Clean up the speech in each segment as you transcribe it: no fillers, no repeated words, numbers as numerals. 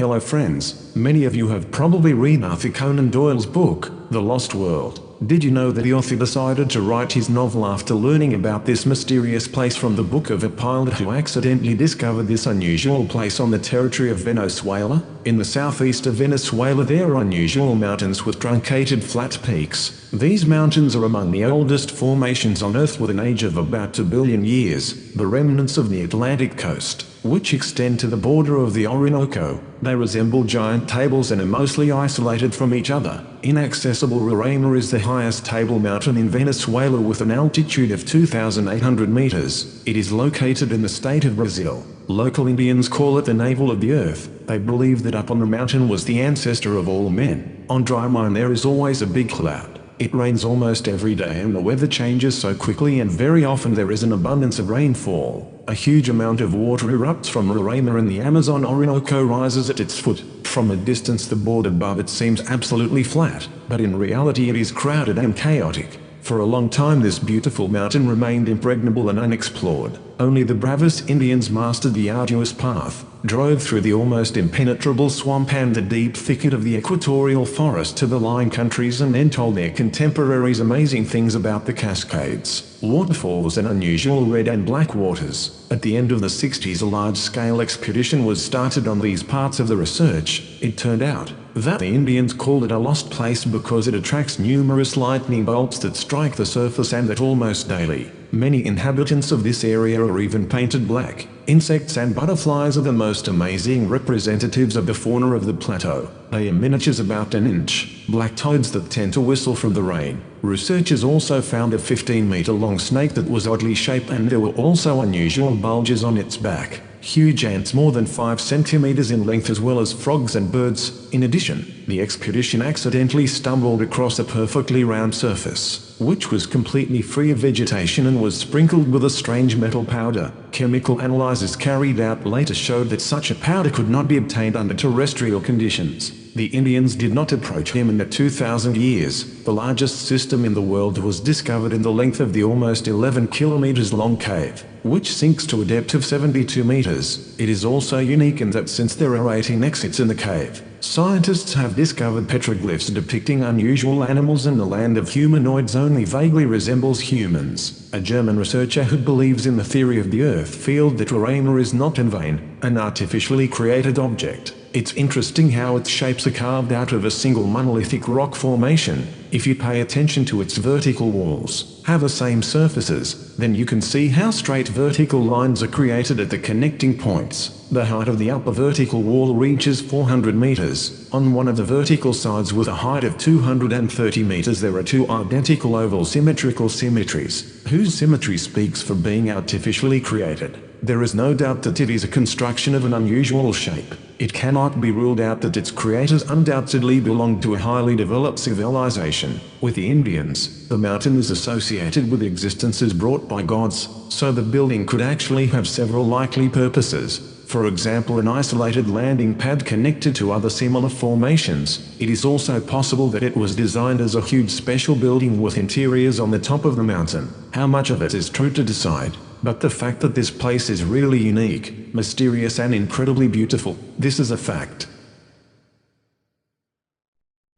Fellow friends, many of you have probably read Arthur Conan Doyle's book, The Lost World. Did you know that the author decided to write his novel after learning about this mysterious place from the book of a pilot who accidentally discovered this unusual place on the territory of Venezuela? In the southeast of Venezuela there are unusual mountains with truncated flat peaks. These mountains are among the oldest formations on Earth with an age of about 2 billion years, the remnants of the Atlantic coast, which extend to the border of the Orinoco. They resemble giant tables and are mostly isolated from each other. Inaccessible Roraima is the highest table mountain in Venezuela with an altitude of 2,800 meters. It is located in the state of Brazil. Local Indians call it the navel of the earth. They believe that up on the mountain was the ancestor of all men. On dry mountain there is always a big cloud. It rains almost every day and the weather changes so quickly and very often there is an abundance of rainfall. A huge amount of water erupts from Roraima and the Amazon Orinoco rises at its foot. From a distance the board above it seems absolutely flat, but in reality it is crowded and chaotic. For a long time this beautiful mountain remained impregnable and unexplored. Only the bravest Indians mastered the arduous path, drove through the almost impenetrable swamp and the deep thicket of the equatorial forest to the line countries and then told their contemporaries amazing things about the cascades, waterfalls and unusual red and black waters. At the end of the 60s a large-scale expedition was started on these parts of the research. It turned out that the Indians called it a lost place because it attracts numerous lightning bolts that strike the surface and that almost daily. Many inhabitants of this area are even painted black. Insects and butterflies are the most amazing representatives of the fauna of the plateau. They are miniatures about an inch, black toads that tend to whistle from the rain. Researchers also found a 15-meter-long snake that was oddly shaped and there were also unusual bulges on its back. Huge ants more than 5 centimeters in length as well as frogs and birds. In addition, the expedition accidentally stumbled across a perfectly round surface, which was completely free of vegetation and was sprinkled with a strange metal powder. Chemical analyses carried out later showed that such a powder could not be obtained under terrestrial conditions. The Indians did not approach him in the 2,000 years. The largest system in the world was discovered in the length of the almost 11 kilometers long cave, which sinks to a depth of 72 meters. It is also unique in that since there are 18 exits in the cave, scientists have discovered petroglyphs depicting unusual animals and the land of humanoids only vaguely resembles humans. A German researcher who believes in the theory of the earth field that Roraima is not in vain an artificially created object. It's interesting how its shapes are carved out of a single monolithic rock formation. If you pay attention to its vertical walls, have the same surfaces, then you can see how straight vertical lines are created at the connecting points. The height of the upper vertical wall reaches 400 meters. On one of the vertical sides with a height of 230 meters there are 2 identical oval symmetrical symmetries, whose symmetry speaks for being artificially created. There is no doubt that it is a construction of an unusual shape. It cannot be ruled out that its creators undoubtedly belonged to a highly developed civilization. With the Indians, the mountain is associated with existences brought by gods, so the building could actually have several likely purposes. For example, an isolated landing pad connected to other similar formations. It is also possible that it was designed as a huge special building with interiors on the top of the mountain. How much of it is true to decide? But the fact that this place is really unique, mysterious and incredibly beautiful, this is a fact.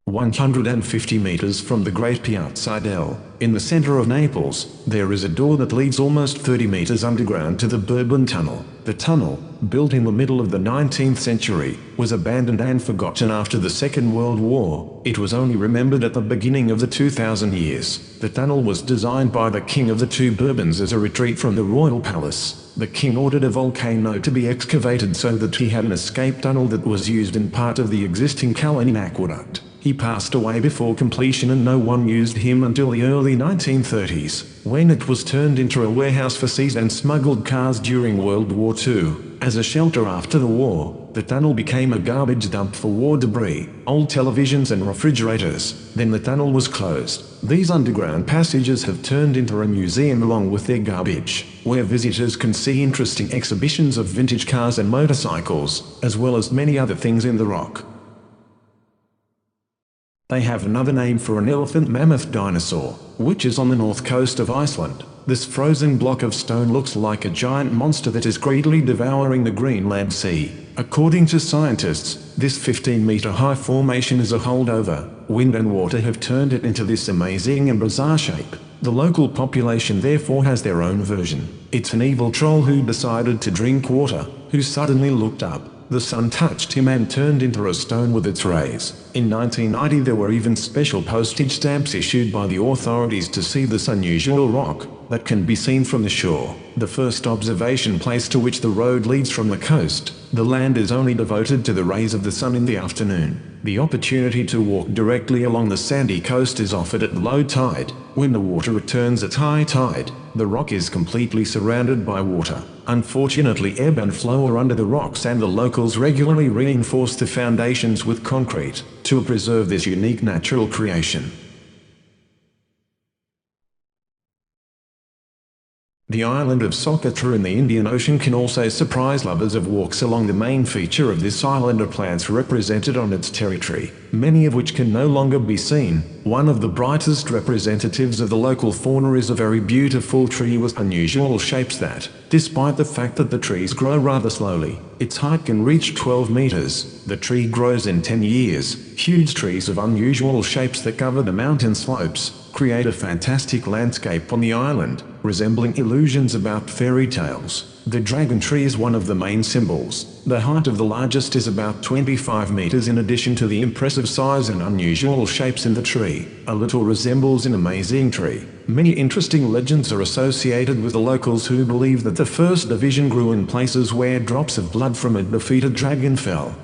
150 meters from the Great Piazza del, in the center of Naples, there is a door that leads almost 30 meters underground to the Bourbon Tunnel. The tunnel, built in the middle of the 19th century, was abandoned and forgotten after the Second World War. It was only remembered at the beginning of the 2000 years. The tunnel was designed by the King of the Two Bourbons as a retreat from the royal palace. The king ordered a volcano to be excavated so that he had an escape tunnel that was used in part of the existing Calais aqueduct. He passed away before completion and no one used him until the early 1930s, when it was turned into a warehouse for seized and smuggled cars during World War II. As a shelter after the war, the tunnel became a garbage dump for war debris, old televisions and refrigerators. Then the tunnel was closed. These underground passages have turned into a museum along with their garbage, where visitors can see interesting exhibitions of vintage cars and motorcycles, as well as many other things in the rock. They have another name for an elephant mammoth dinosaur, which is on the north coast of Iceland. This frozen block of stone looks like a giant monster that is greedily devouring the Greenland Sea. According to scientists, this 15-meter-high formation is a holdover. Wind and water have turned it into this amazing and bizarre shape. The local population therefore has their own version. It's an evil troll who decided to drink water, who suddenly looked up. The sun touched him and turned into a stone with its rays. In 1990 there were even special postage stamps issued by the authorities to see this unusual rock that can be seen from the shore. The first observation place to which the road leads from the coast. The land is only devoted to the rays of the sun in the afternoon. The opportunity to walk directly along the sandy coast is offered at low tide. When the water returns at high tide, the rock is completely surrounded by water. Unfortunately, ebb and flow are under the rocks, and the locals regularly reinforce the foundations with concrete to preserve this unique natural creation. The island of Socotra in the Indian Ocean can also surprise lovers of walks along the main feature of this island are plants represented on its territory, many of which can no longer be seen. One of the brightest representatives of the local fauna is a very beautiful tree with unusual shapes that, despite the fact that the trees grow rather slowly, its height can reach 12 meters. The tree grows in 10 years. Huge trees of unusual shapes that cover the mountain slopes create a fantastic landscape on the island, resembling illusions about fairy tales. The dragon tree is one of the main symbols. The height of the largest is about 25 meters. In addition to the impressive size and unusual shapes in the tree, a little resembles an amazing tree. Many interesting legends are associated with the locals who believe that the first division grew in places where drops of blood from a defeated dragon fell.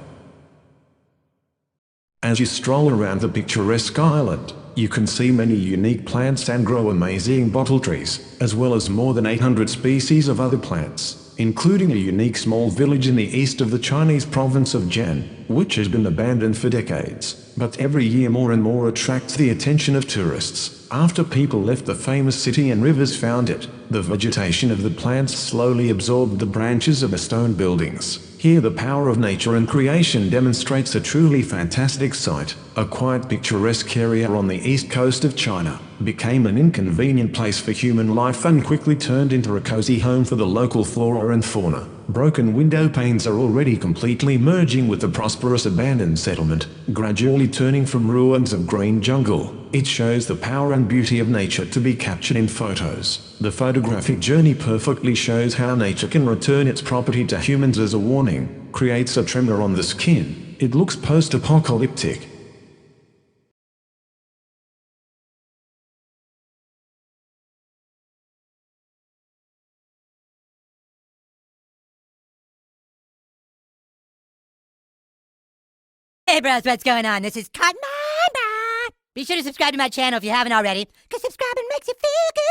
As you stroll around the picturesque island, you can see many unique plants and grow amazing bottle trees, as well as more than 800 species of other plants, including a unique small village in the east of the Chinese province of Jian, which has been abandoned for decades, but every year more and more attracts the attention of tourists. After people left the famous city and rivers found it, the vegetation of the plants slowly absorbed the branches of the stone buildings. Here the power of nature and creation demonstrates a truly fantastic sight. A quiet picturesque area on the east coast of China became an inconvenient place for human life and quickly turned into a cozy home for the local flora and fauna. Broken window panes are already completely merging with the prosperous abandoned settlement, gradually turning from ruins of green jungle. It shows the power and beauty of nature to be captured in photos. The photographic journey perfectly shows how nature can return its property to humans as a warning, creates a tremor on the skin. It looks post-apocalyptic. Hey bros, what's going on? This is Cotton. Be sure to subscribe to my channel if you haven't already, because subscribing makes you feel good.